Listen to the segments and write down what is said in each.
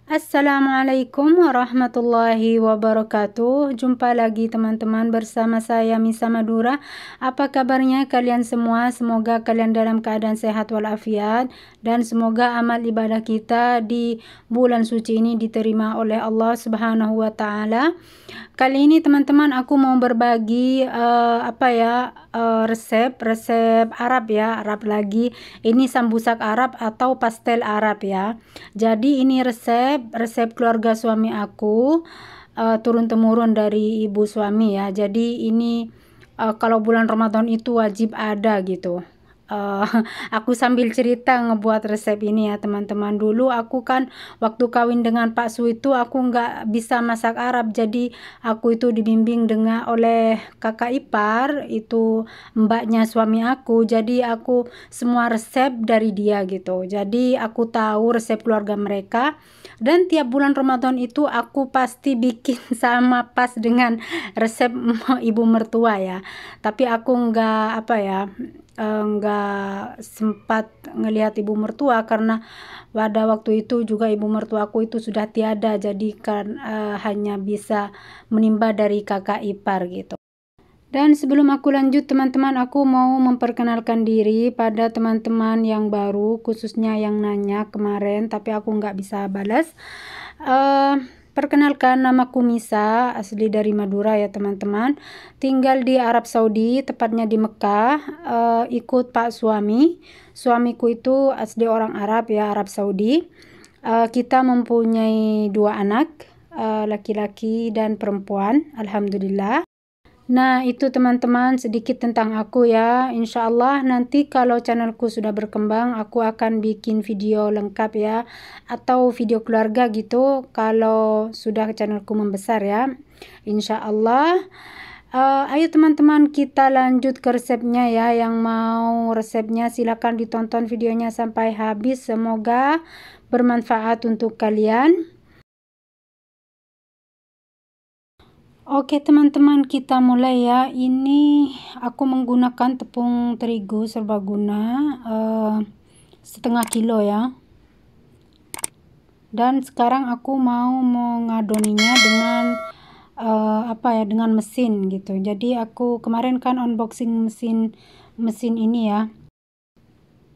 Assalamualaikum warahmatullahi wabarakatuh. Jumpa lagi teman-teman bersama saya Misa Madura. Apa kabarnya kalian semua? Semoga kalian dalam keadaan sehat walafiat dan semoga amal ibadah kita di bulan suci ini diterima oleh Allah Subhanahu wa taala. Kali ini teman-teman aku mau berbagi resep Arab ya, Arab lagi. Ini sambusak Arab atau pastel Arab ya. Jadi ini resep keluarga suami aku, turun temurun dari ibu suami ya. Jadi ini kalau bulan Ramadan itu wajib ada gitu. Uh, aku sambil cerita ngebuat resep ini ya teman-teman. Dulu aku kan waktu kawin dengan Pak Su itu aku nggak bisa masak Arab, jadi aku itu dibimbing oleh kakak ipar, itu mbaknya suami aku. Jadi aku semua resep dari dia gitu. Jadi aku tahu resep keluarga mereka. Dan tiap bulan Ramadan itu aku pasti bikin sama pas dengan resep ibu mertua ya. Tapi aku nggak sempat ngelihat ibu mertua karena pada waktu itu juga ibu mertuaku itu sudah tiada, jadi kan hanya bisa menimba dari kakak ipar gitu. Dan sebelum aku lanjut teman-teman, aku mau memperkenalkan diri pada teman-teman yang baru, khususnya yang nanya kemarin tapi aku nggak bisa balas. Perkenalkan, namaku Misa, asli dari Madura ya teman-teman. Tinggal di Arab Saudi, tepatnya di Mekah. Ikut Pak suami. Suamiku itu asli orang Arab ya, Arab Saudi. Kita mempunyai 2 anak, laki-laki dan perempuan, alhamdulillah. Nah, itu teman-teman sedikit tentang aku ya. Insya Allah nanti kalau channelku sudah berkembang, aku akan bikin video lengkap ya, atau video keluarga gitu kalau sudah channelku membesar ya. Insya Allah. Ayo teman-teman kita lanjut ke resepnya ya. Yang mau resepnya silakan ditonton videonya sampai habis. Semoga bermanfaat untuk kalian. Oke teman-teman, kita mulai ya. Ini aku menggunakan tepung terigu serbaguna setengah kilo ya. Dan sekarang aku mau mengadoninya dengan dengan mesin gitu. Jadi aku kemarin kan unboxing mesin ini ya.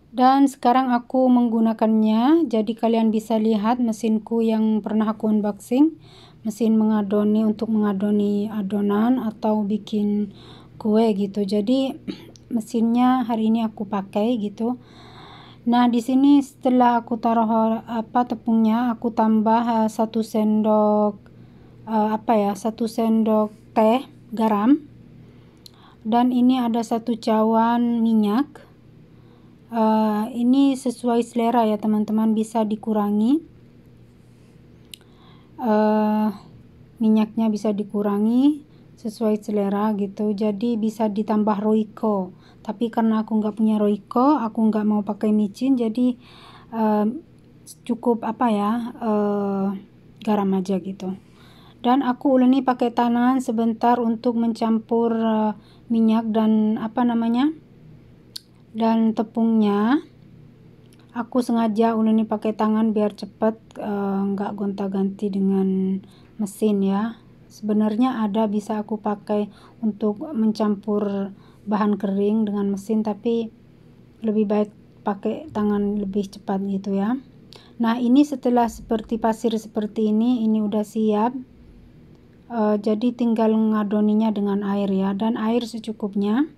Dan sekarang aku menggunakannya. Jadi kalian bisa lihat mesinku yang pernah aku unboxing. Mesin mengadoni untuk mengadoni adonan atau bikin kue gitu. Jadi mesinnya hari ini aku pakai gitu. Nah, di sini setelah aku taruh tepungnya, aku tambah 1 sendok 1 sendok teh garam. Dan ini ada 1 cawan minyak. Ini sesuai selera ya teman-teman, bisa dikurangi. Minyaknya bisa dikurangi sesuai selera gitu. Jadi bisa ditambah Royco, tapi karena aku nggak punya Royco, aku nggak mau pakai micin, jadi cukup garam aja gitu. Dan aku uleni pakai tangan sebentar untuk mencampur minyak dan dan tepungnya. Aku sengaja uleni pakai tangan biar cepat, nggak gonta-ganti dengan mesin ya. Sebenarnya ada bisa aku pakai untuk mencampur bahan kering dengan mesin, tapi lebih baik pakai tangan lebih cepat gitu ya. Nah, ini setelah seperti pasir seperti ini udah siap. Jadi tinggal ngadoninya dengan air ya, dan air secukupnya.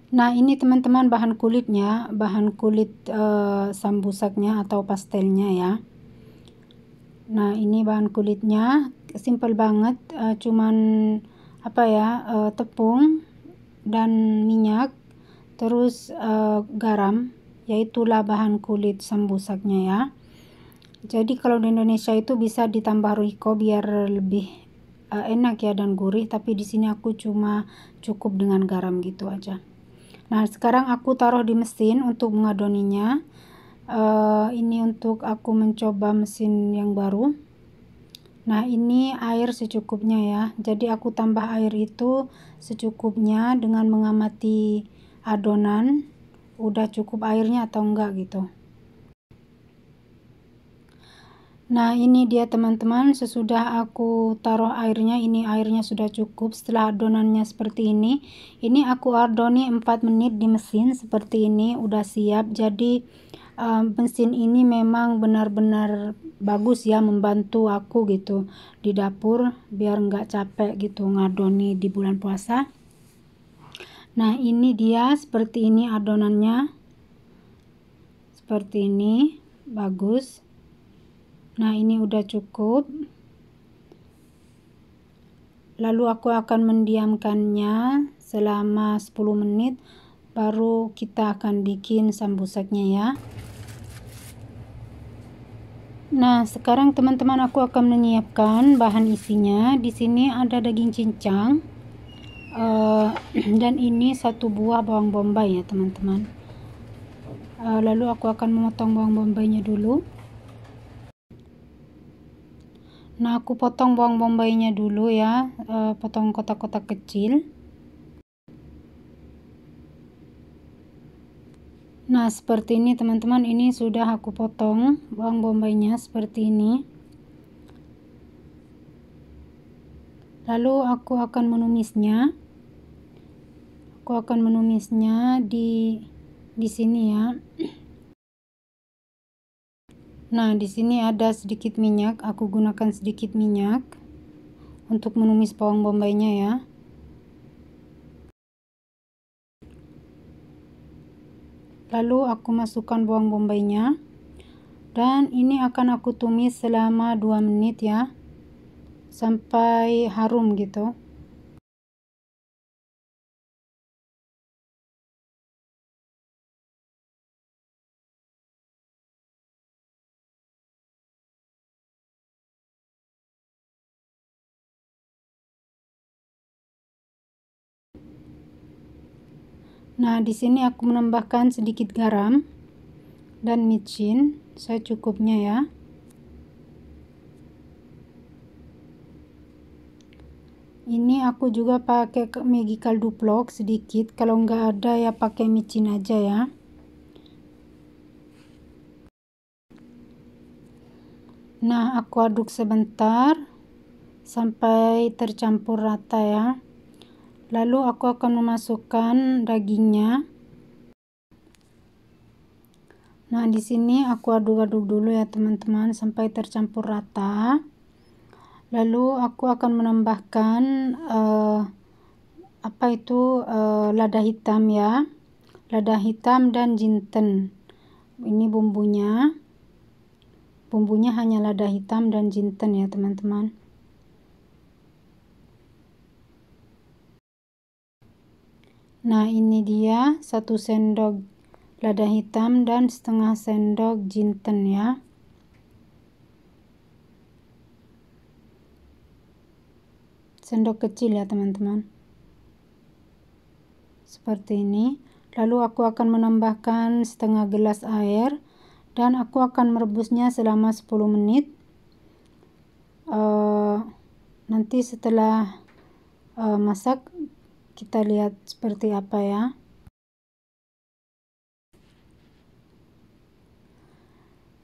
Nah, ini teman-teman bahan kulit sambusaknya atau pastelnya ya. Nah, ini bahan kulitnya, simple banget, cuman tepung dan minyak, terus garam, yaitulah bahan kulit sambusaknya ya. Jadi kalau di Indonesia itu bisa ditambah Royco biar lebih enak ya dan gurih, tapi di sini aku cuma cukup dengan garam gitu aja. Nah, sekarang aku taruh di mesin untuk mengadoninya. Ini untuk aku mencoba mesin yang baru. Nah, ini air secukupnya ya. Jadi aku tambah air itu secukupnya dengan mengamati adonan, udah cukup airnya atau enggak gitu. Nah, ini dia teman-teman, sesudah aku taruh airnya, ini airnya sudah cukup. Setelah adonannya seperti ini aku adoni 4 menit di mesin seperti ini, udah siap. Jadi mesin ini memang benar-benar bagus ya, membantu aku gitu di dapur biar nggak capek gitu ngadoni di bulan puasa. Nah, ini dia seperti ini adonannya, seperti ini, bagus. Nah, ini udah cukup. Lalu aku akan mendiamkannya selama 10 menit, baru kita akan bikin sambusaknya ya. Nah, sekarang teman-teman aku akan menyiapkan bahan isinya. Di sini ada daging cincang, dan ini 1 buah bawang bombay ya teman-teman. Lalu aku akan memotong bawang bombaynya dulu. Nah, aku potong bawang bombaynya dulu ya, potong kotak-kotak kecil. Nah, seperti ini teman-teman, ini sudah aku potong bawang bombaynya seperti ini. Lalu aku akan menumisnya. Aku akan menumisnya di sini ya. Nah, di sini ada sedikit minyak, aku gunakan sedikit minyak untuk menumis bawang bombaynya ya. Lalu aku masukkan bawang bombaynya, dan ini akan aku tumis selama 2 menit ya, sampai harum gitu. Nah, di sini aku menambahkan sedikit garam dan micin secukupnya ya. Ini aku juga pakai Maggi kaldu vlog sedikit, kalau nggak ada ya pakai micin aja ya. Nah, aku aduk sebentar sampai tercampur rata ya. Lalu aku akan memasukkan dagingnya. Nah, di sini aku aduk-aduk dulu ya teman-teman sampai tercampur rata. Lalu aku akan menambahkan lada hitam ya. Lada hitam dan jinten. Ini bumbunya. Bumbunya hanya lada hitam dan jinten ya teman-teman. Nah, ini dia 1 sendok lada hitam dan setengah sendok jinten ya. Sendok kecil ya teman-teman. Seperti ini. Lalu aku akan menambahkan setengah gelas air dan aku akan merebusnya selama 10 menit. Nanti setelah masak kita lihat seperti apa ya.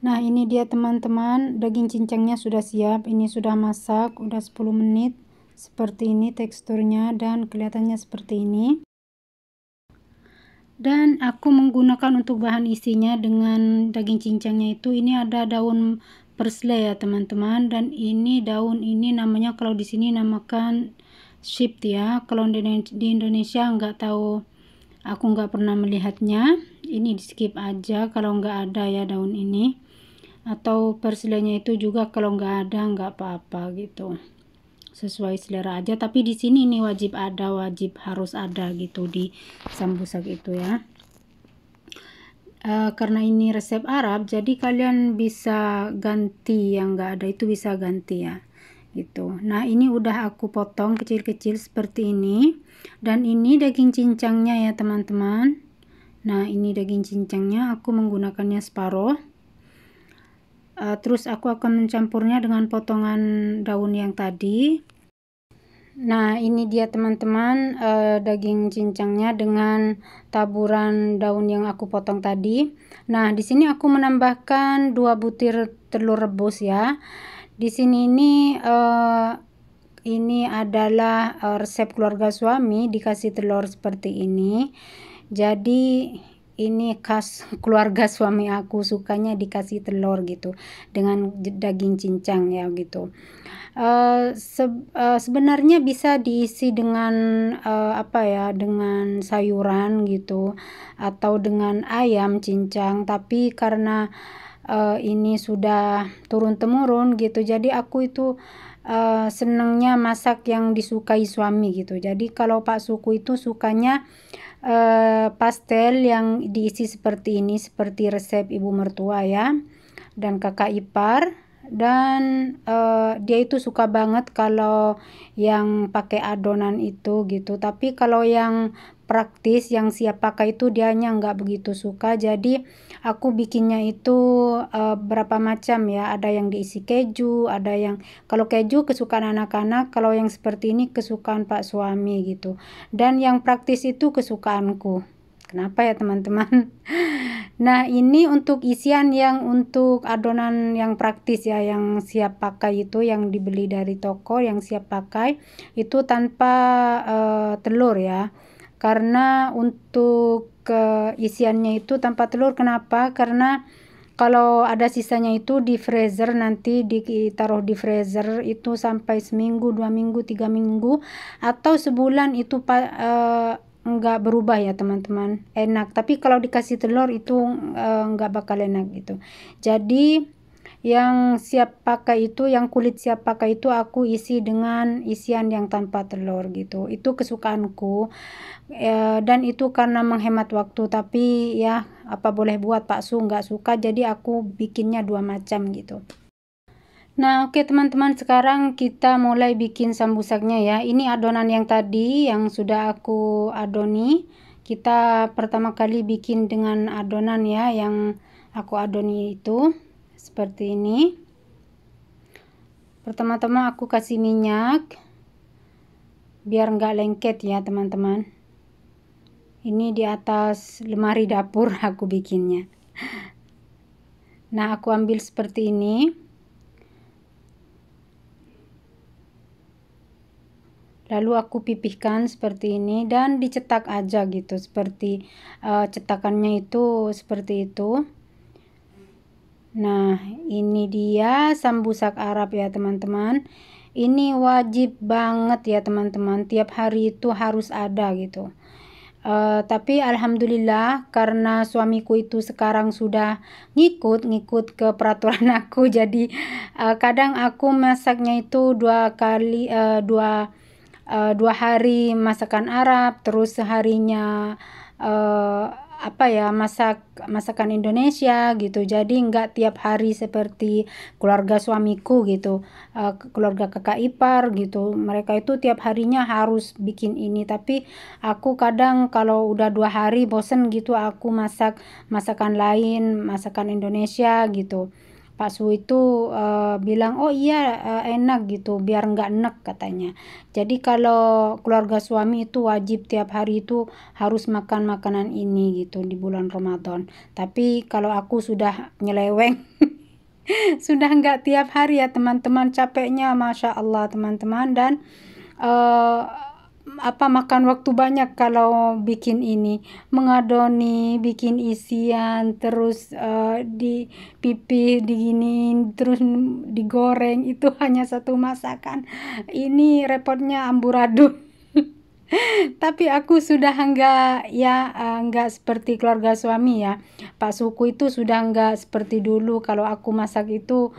Nah, ini dia teman-teman, daging cincangnya sudah siap. Ini sudah masak udah 10 menit. Seperti ini teksturnya dan kelihatannya seperti ini. Dan aku menggunakan untuk bahan isinya dengan daging cincangnya itu, ini ada daun parsley ya teman-teman, dan ini daun ini namanya, kalau di sini namakan shift ya, kalau di Indonesia nggak tahu, aku nggak pernah melihatnya. Ini di skip aja kalau nggak ada ya daun ini, atau parsleynya itu juga kalau nggak ada nggak apa-apa gitu, sesuai selera aja. Tapi di sini ini wajib ada, wajib harus ada gitu di sambusak itu ya. Karena ini resep Arab, jadi kalian bisa ganti, yang nggak ada itu bisa ganti ya gitu. Nah, ini udah aku potong kecil-kecil seperti ini, dan ini daging cincangnya ya teman-teman. Nah, ini daging cincangnya, aku menggunakannya separuh. Terus aku akan mencampurnya dengan potongan daun yang tadi. Nah, ini dia teman-teman daging cincangnya dengan taburan daun yang aku potong tadi. Nah, di sini aku menambahkan 2 butir telur rebus ya. Di sini ini adalah resep keluarga suami, dikasih telur seperti ini. Jadi ini khas keluarga suami aku, sukanya dikasih telur gitu dengan daging cincang ya gitu. Sebenarnya bisa diisi dengan dengan sayuran gitu atau dengan ayam cincang, tapi karena ini sudah turun-temurun gitu, jadi aku itu senangnya masak yang disukai suami gitu. Jadi kalau Pak Suku itu sukanya pastel yang diisi seperti ini, seperti resep ibu mertua ya, dan kakak ipar. Dan dia itu suka banget kalau yang pakai adonan itu gitu, tapi kalau yang praktis yang siap pakai itu dianya nggak begitu suka. Jadi aku bikinnya itu berapa macam ya, ada yang diisi keju, ada yang kalau keju kesukaan anak-anak, kalau yang seperti ini kesukaan Pak suami gitu, dan yang praktis itu kesukaanku. Kenapa ya teman-teman? Nah, ini untuk isian yang untuk adonan yang praktis ya, yang siap pakai itu, yang dibeli dari toko yang siap pakai itu tanpa telur ya. Karena untuk isiannya itu tanpa telur, kenapa? Karena kalau ada sisanya itu di freezer, nanti ditaruh di freezer itu sampai seminggu, 2 minggu, 3 minggu, atau sebulan itu enggak berubah ya teman-teman, enak. Tapi kalau dikasih telur itu enggak bakal enak gitu. Jadi yang siap pakai itu, yang kulit siap pakai itu aku isi dengan isian yang tanpa telur gitu. Itu kesukaanku. Dan itu karena menghemat waktu, tapi ya apa boleh buat, Pak Su nggak suka, jadi aku bikinnya 2 macam gitu. Nah, oke teman-teman, sekarang kita mulai bikin sambusaknya ya. Ini adonan yang tadi yang sudah aku adoni. Kita pertama kali bikin dengan adonan ya, yang aku adoni itu seperti ini. Pertama-tama aku kasih minyak biar nggak lengket ya teman-teman. Ini di atas lemari dapur aku bikinnya. Nah, aku ambil seperti ini. Lalu aku pipihkan seperti ini dan dicetak aja gitu, seperti cetakannya itu seperti itu. Nah, ini dia sambusak Arab ya teman-teman. Ini wajib banget ya teman-teman, tiap hari itu harus ada gitu. Tapi alhamdulillah karena suamiku itu sekarang sudah ngikut ke peraturan aku, jadi kadang aku masaknya itu 2 hari masakan Arab, terus seharinya masakan Indonesia gitu. Jadi nggak tiap hari seperti keluarga suamiku gitu, keluarga kakak ipar gitu, mereka itu tiap harinya harus bikin ini. Tapi aku kadang kalau udah 2 hari bosen gitu, aku masak masakan lain, masakan Indonesia gitu. Pak Su itu bilang, oh iya enak gitu, biar nggak enek katanya. Jadi kalau keluarga suami itu wajib tiap hari itu harus makan makanan ini gitu di bulan Ramadan. Tapi kalau aku sudah nyeleweng, sudah nggak tiap hari ya teman-teman, capeknya Masya Allah teman-teman. Dan makan waktu banyak kalau bikin ini, mengadoni, bikin isian, terus dipipih, diginin, terus digoreng, itu hanya satu masakan. Ini repotnya amburadul. Tapi aku sudah enggak seperti keluarga suami ya. Pak Suku itu sudah enggak seperti dulu. Kalau aku masak itu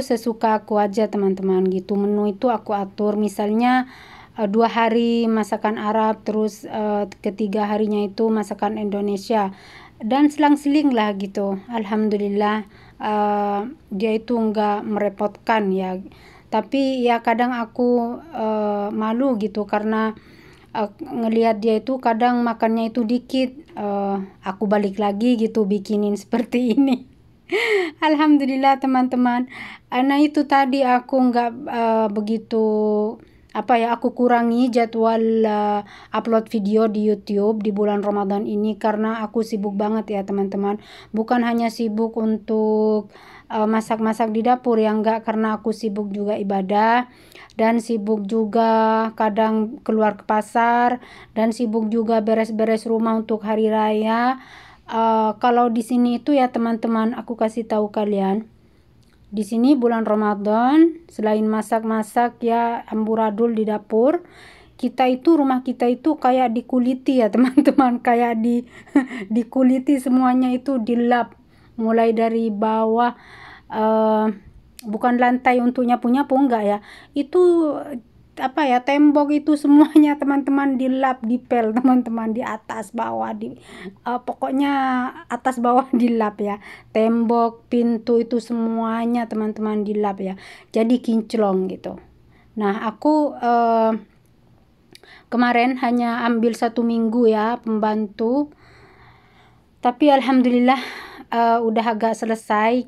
sesuka aku aja teman-teman gitu. Menu itu aku atur, misalnya 2 hari masakan Arab, terus ketiga harinya itu masakan Indonesia, dan selang-seling lah gitu. Alhamdulillah dia itu enggak merepotkan ya. Tapi ya kadang aku malu gitu karena ngelihat dia itu kadang makannya itu dikit, aku balik lagi gitu bikinin seperti ini. Alhamdulillah teman-teman. Nah itu tadi aku nggak begitu aku kurangi jadwal upload video di YouTube di bulan Ramadan ini karena aku sibuk banget ya teman-teman. Bukan hanya sibuk untuk masak-masak di dapur ya, enggak, karena aku sibuk juga ibadah dan sibuk juga kadang keluar ke pasar dan sibuk juga beres-beres rumah untuk hari raya. Kalau di sini itu ya teman-teman, aku kasih tahu kalian. Di sini bulan Ramadan, selain masak-masak ya amburadul di dapur, rumah kita itu kayak dikuliti ya teman-teman, kayak dikuliti semuanya itu dilap mulai dari bawah, bukan lantai untuk nyapu-nyapu enggak ya. Itu tembok itu semuanya teman-teman dilap, dipel teman-teman, di atas bawah pokoknya atas bawah dilap ya. Tembok, pintu itu semuanya teman-teman dilap ya. Jadi kinclong gitu. Nah, aku kemarin hanya ambil 1 minggu ya pembantu. Tapi alhamdulillah udah agak selesai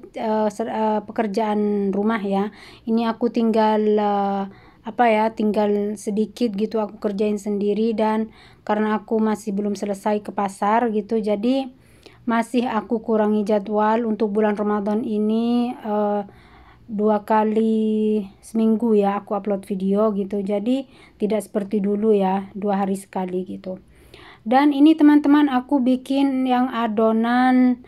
pekerjaan rumah ya. Ini aku tinggal tinggal sedikit gitu aku kerjain sendiri, dan karena aku masih belum selesai ke pasar gitu, jadi masih aku kurangi jadwal untuk bulan Ramadan ini 2 kali seminggu ya aku upload video gitu. Jadi tidak seperti dulu ya 2 hari sekali gitu. Dan ini teman-teman aku bikin yang adonan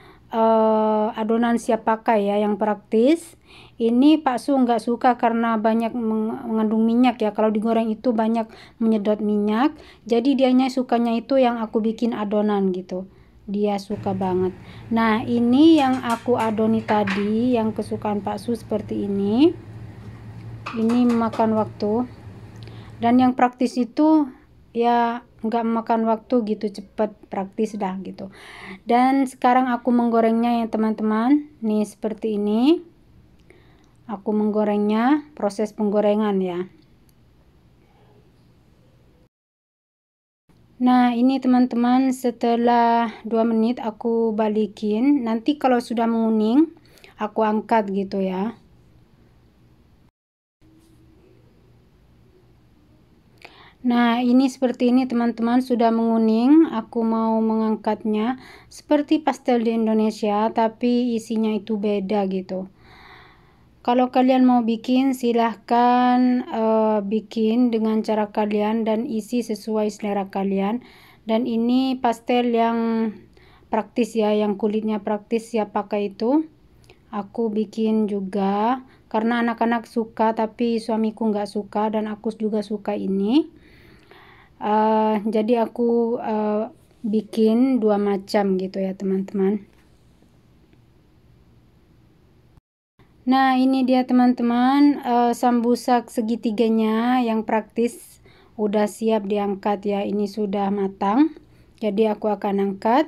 siap pakai ya, yang praktis. Ini Pak Su nggak suka karena banyak mengandung minyak ya. Kalau digoreng itu banyak menyedot minyak. Jadi dianya sukanya itu yang aku bikin adonan gitu. Dia suka banget. Nah, ini yang aku adoni tadi, yang kesukaan Pak Su seperti ini. Ini memakan waktu. Dan yang praktis itu ya nggak memakan waktu gitu, cepet, praktis dah gitu. Dan sekarang aku menggorengnya ya teman-teman. Nih seperti ini. Aku menggorengnya, proses penggorengan ya. Nah, ini teman-teman, setelah 2 menit aku balikin. Nanti kalau sudah menguning, aku angkat gitu ya. Nah, ini seperti ini teman-teman, sudah menguning. Aku mau mengangkatnya seperti pastel di Indonesia, tapi isinya itu beda gitu. Kalau kalian mau bikin, silahkan bikin dengan cara kalian dan isi sesuai selera kalian. Dan ini pastel yang praktis ya, yang kulitnya praktis siap pakai itu. Aku bikin juga karena anak-anak suka, tapi suamiku nggak suka, dan aku juga suka ini. Jadi aku bikin 2 macam gitu ya teman-teman. Nah, ini dia teman-teman, sambusak segitiganya yang praktis udah siap diangkat ya. Ini sudah matang, jadi aku akan angkat.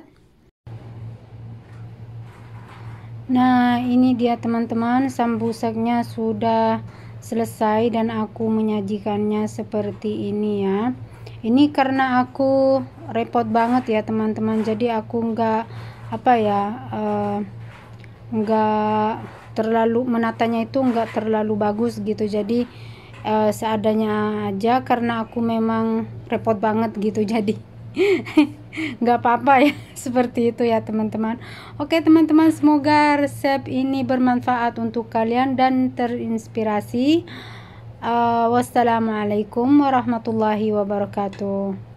Nah, ini dia teman-teman, sambusaknya sudah selesai dan aku menyajikannya seperti ini ya. Ini karena aku repot banget ya teman-teman, jadi aku nggak terlalu menatanya, itu nggak terlalu bagus gitu. Jadi seadanya aja karena aku memang repot banget gitu, jadi nggak apa-apa ya. Seperti itu ya teman-teman. Oke teman-teman, semoga resep ini bermanfaat untuk kalian dan terinspirasi. Wassalamualaikum warahmatullahi wabarakatuh.